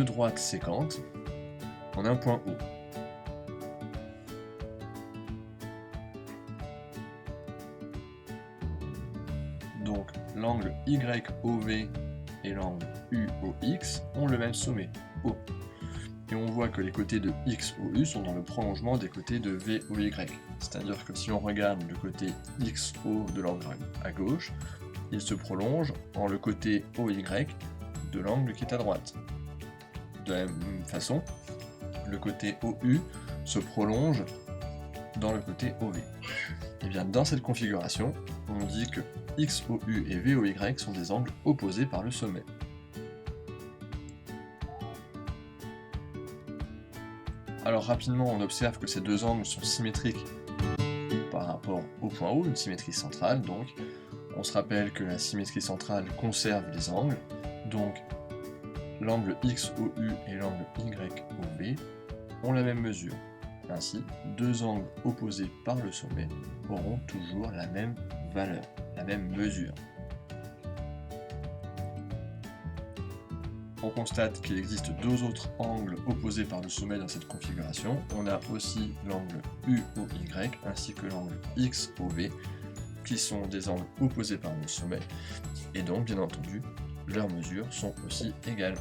deux droites séquentes en un point O. Donc l'angle YOV et l'angle UOX ont le même sommet, O. Et on voit que les côtés de XOU sont dans le prolongement des côtés de VOY. C'est-à-dire que si on regarde le côté XO de l'angle à gauche, il se prolonge en le côté OY de l'angle qui est à droite. De la même façon, le côté OU se prolonge dans le côté OV. Et bien dans cette configuration, on dit que XOU et VOY sont des angles opposés par le sommet. Alors rapidement, on observe que ces deux angles sont symétriques par rapport au point O, une symétrie centrale donc. On se rappelle que la symétrie centrale conserve les angles, donc l'angle XOU et l'angle YOV ont la même mesure. Ainsi, deux angles opposés par le sommet auront toujours la même valeur, la même mesure. On constate qu'il existe deux autres angles opposés par le sommet dans cette configuration. On a aussi l'angle UOY ainsi que l'angle XOV qui sont des angles opposés par le sommet et donc bien entendu leurs mesures sont aussi égales.